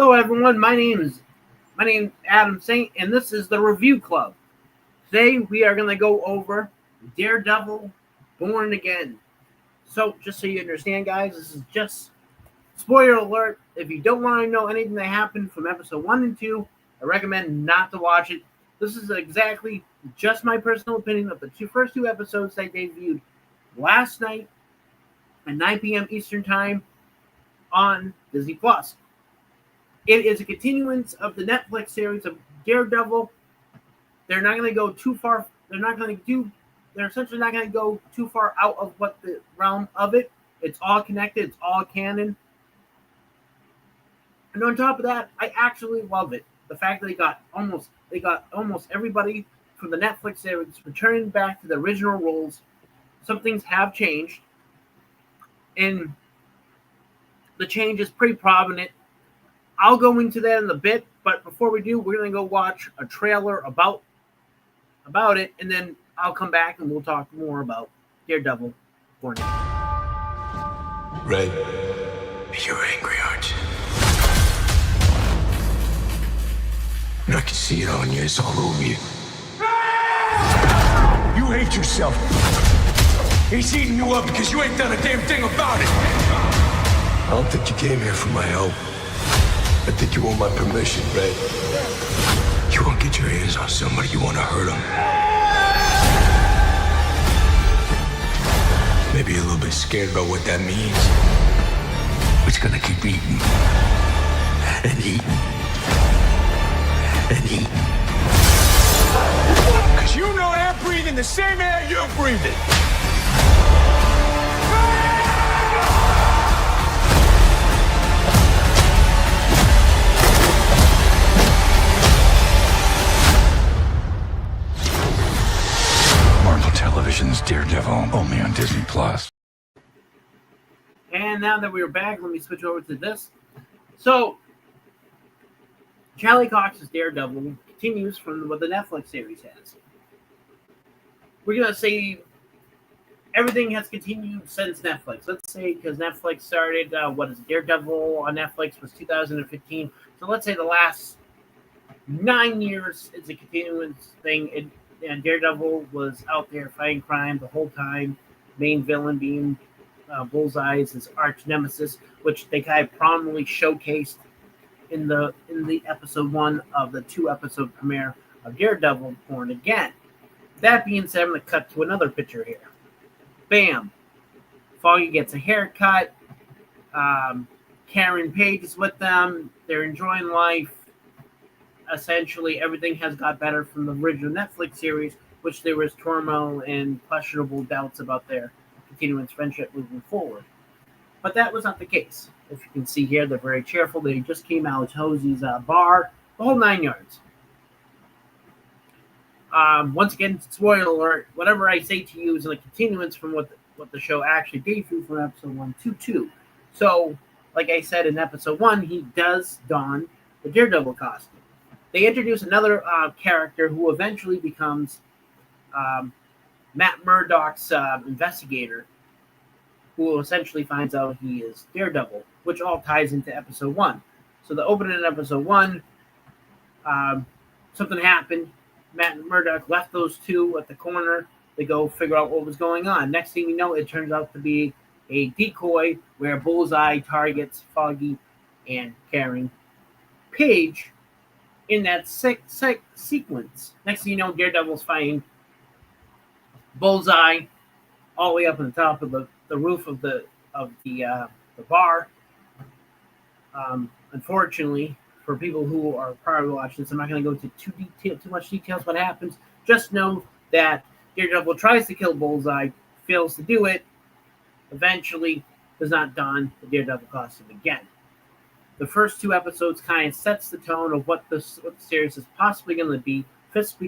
Hello, everyone. My name's Adam Saint, and this is the Review Club. Today, we are going to go over Daredevil: Born Again. So, just so you understand, guys, this is just spoiler alert. If you don't want to know anything that happened from episode 1 and 2, I recommend not to watch it. This is exactly just my personal opinion of the first two episodes that debuted last night at 9 p.m. Eastern Time on Disney Plus. It is a continuance of the Netflix series of Daredevil. They're not going to go too far. They're essentially not going to go too far out of what the realm of it. It's all connected. It's all canon. And on top of that, I actually love it. The fact that they got almost everybody from the Netflix series returning back to the original roles. Some things have changed, and the change is pretty prominent. I'll go into that in a bit, but before we do, we're going to go watch a trailer about it, and then I'll come back and we'll talk more about Daredevil. Red, you're angry, aren't you? And I can see it on you. It's all over you. You hate yourself. He's eating you up because you ain't done a damn thing about it. I don't think you came here for my help. I think you want my permission, Red. You want to get your hands on somebody, you want to hurt them. Maybe you're a little bit scared about what that means. But you're gonna keep eating. And eating. And eating. Because you know they're breathing the same air you're breathing. Television's Daredevil, only on Disney Plus. And now that we're back, let me switch over to this. So, Charlie Cox's Daredevil continues from what the Netflix series has. We're going to say everything has continued since Netflix. Let's say, because Netflix started, Daredevil on Netflix was 2015. So let's say the last 9 years is a continuance thing. And Daredevil was out there fighting crime the whole time. Main villain being Bullseye's his arch nemesis, which they kind of prominently showcased in the episode 1 of the 2-episode premiere of Daredevil: Born Again. That being said, I'm going to cut to another picture here. Bam! Foggy gets a haircut. Karen Page is with them. They're enjoying life. Essentially, everything has got better from the original Netflix series, which there was turmoil and questionable doubts about their continuance friendship moving forward. But that was not the case. If you can see here, they're very cheerful. They just came out of Hosie's bar, the whole 9 yards. Once again, spoiler alert, whatever I say to you is in a continuance from what the show actually debuted from episode 1 to 2. So, like I said in episode 1, he does don the Daredevil costume. They introduce another character who eventually becomes Matt Murdock's investigator, who essentially finds out he is Daredevil, which all ties into episode 1. So the opening in episode 1, something happened. Matt Murdock left those two at the corner. They go figure out what was going on. Next thing you know, it turns out to be a decoy where Bullseye targets Foggy and Karen Page in that sequence. Next thing you know, Daredevil's fighting Bullseye all the way up on the top of the roof of the bar. Unfortunately, for people who are probably watching this, I'm not going to go into too much details what happens. Just know that Daredevil tries to kill Bullseye, fails to do it, eventually does not don the Daredevil costume again. The first 2 episodes kind of sets the tone of what the series is possibly going to be. Fisk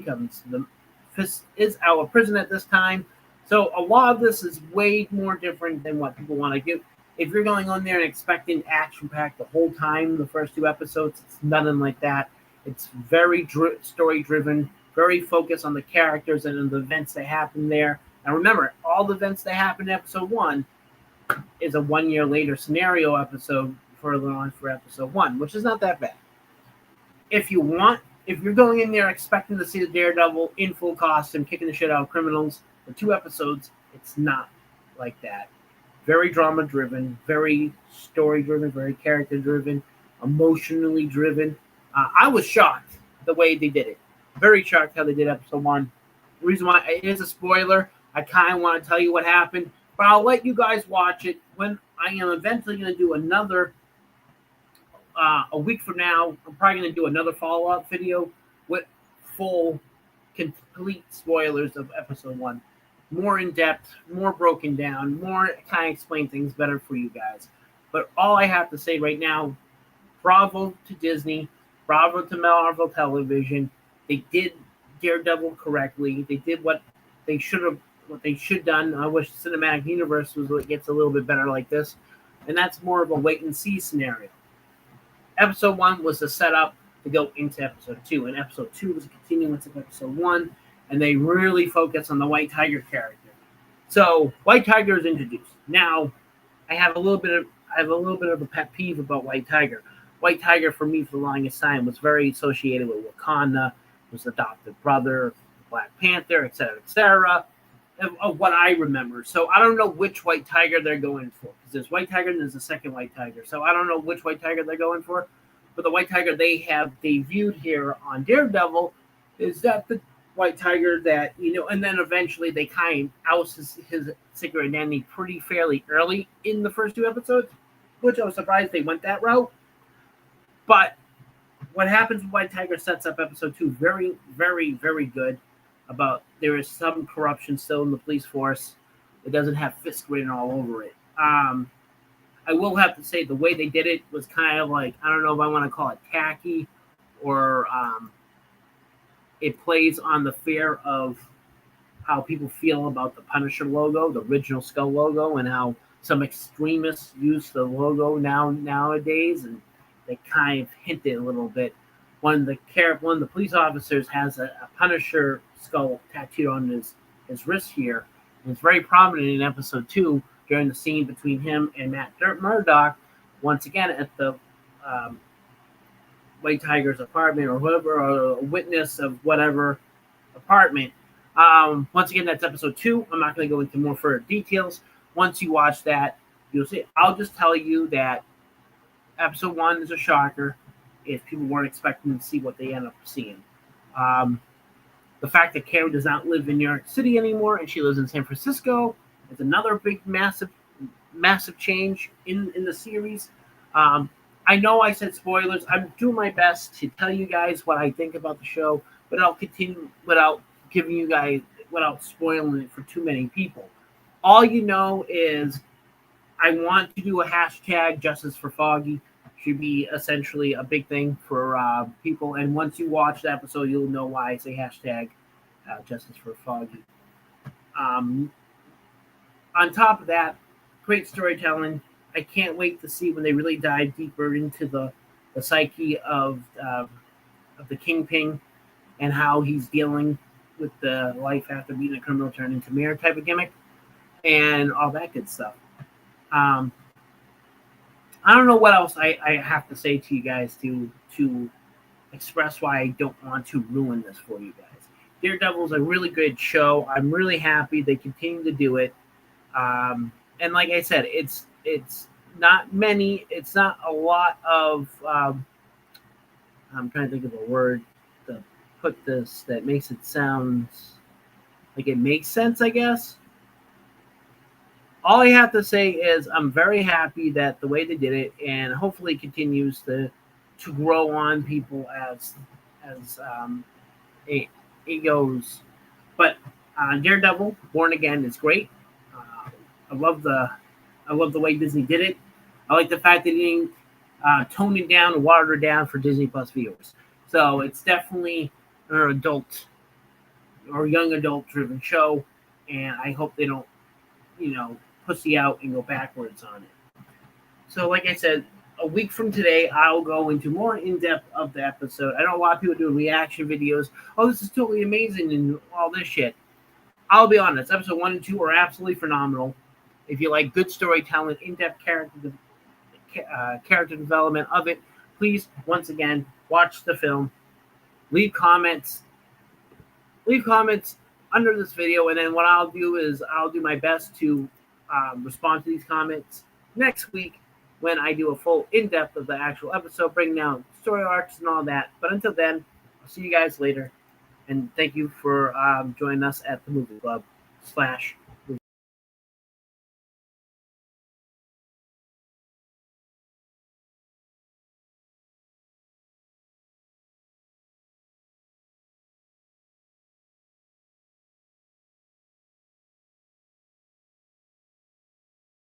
is out of prison at this time, so a lot of this is way more different than what people want to do. If you're going on there and expecting action-packed the whole time, the first 2 episodes, it's nothing like that. It's very story-driven, very focused on the characters and the events that happen there. And remember, all the events that happen in episode 1 is a 1 year later scenario episode further on for episode 1, which is not that bad. If you're going in there expecting to see the Daredevil in full costume kicking the shit out of criminals for 2 episodes, it's not like that. Very drama driven, very story driven, very character driven, emotionally driven. I was shocked the way they did it. Very shocked how they did episode 1. The reason why it is a spoiler, I kind of want to tell you what happened, but I'll let you guys watch it when I am eventually going to do another. A week from now, I'm probably going to do another follow-up video with full, complete spoilers of episode 1. More in-depth, more broken down, more kind of explain things better for you guys. But all I have to say right now, bravo to Disney, bravo to Marvel Television. They did Daredevil correctly. They did what they should done. I wish the cinematic universe gets a little bit better like this. And that's more of a wait-and-see scenario. Episode 1 was the setup to go into episode 2, and episode 2 was a continuance of episode 1, and they really focused on the White Tiger character. So White Tiger is introduced. Now, I have a little bit of a pet peeve about White Tiger. White Tiger, for me, for the longest time, was very associated with Wakanda, was adopted brother, Black Panther, etc., of what I remember. So I don't know which White Tiger they're going for. Because there's White Tiger and there's a second White Tiger. So I don't know which White Tiger they're going for. But the White Tiger they have debuted here on Daredevil is that the White Tiger that, and then eventually they kind of oust his secret identity pretty fairly early in the first 2 episodes, which I was surprised they went that route. But what happens with White Tiger sets up episode 2 very, very, very good. About there is some corruption still in the police force. It doesn't have Fisk written all over it. I will have to say the way they did it was kind of like, I don't know if I want to call it tacky, or it plays on the fear of how people feel about the Punisher logo, the original Skull logo, and how some extremists use the logo nowadays, and they kind of hint it a little bit. One of the police officers has a Punisher skull tattooed on his wrist here. And it's very prominent in episode 2 during the scene between him and Matt Murdock, once again at the White Tiger's apartment, or whoever, or a witness of whatever apartment. Once again, that's episode 2. I'm not going to go into more further details. Once you watch that, you'll see. I'll just tell you that episode 1 is a shocker if people weren't expecting to see what they end up seeing. The fact that Carrie does not live in New York City anymore and she lives in San Francisco is another big, massive change in the series. I know I said spoilers. I'm doing my best to tell you guys what I think about the show, but I'll continue without spoiling it for too many people. All you know is I want to do a hashtag Justice for Foggy. Should be essentially a big thing for people. And once you watch the episode, you'll know why I say hashtag Justice for Foggy. On top of that, great storytelling. I can't wait to see when they really dive deeper into the psyche of the Kingpin and how he's dealing with the life after being a criminal turned into mayor type of gimmick and all that good stuff. I don't know what else I have to say to you guys to express why I don't want to ruin this for you guys. Daredevil is a really good show. I'm really happy they continue to do it. And like I said, it's not many. It's not a lot of. I'm trying to think of a word to put this that makes it sound like it makes sense, I guess. All I have to say is I'm very happy that the way they did it, and hopefully it continues to grow on people as it goes. But Daredevil, Born Again is great. I love the way Disney did it. I like the fact that they didn't tone it down and water it down for Disney Plus viewers. So it's definitely an adult or young adult driven show, and I hope they don't, pussy out and go backwards on it. So like I said, a week from today, I'll go into more in-depth of the episode. I know a lot of people do reaction videos. Oh, this is totally amazing and all this shit. I'll be honest, episode 1 and 2 are absolutely phenomenal. If you like good storytelling, in-depth character development of it, please, once again, watch the film. Leave comments under this video, and then what I'll do is I'll do my best to respond to these comments next week when I do a full in-depth of the actual episode, breaking down story arcs and all that. But until then, I'll see you guys later, and thank you for joining us at the Movie Club /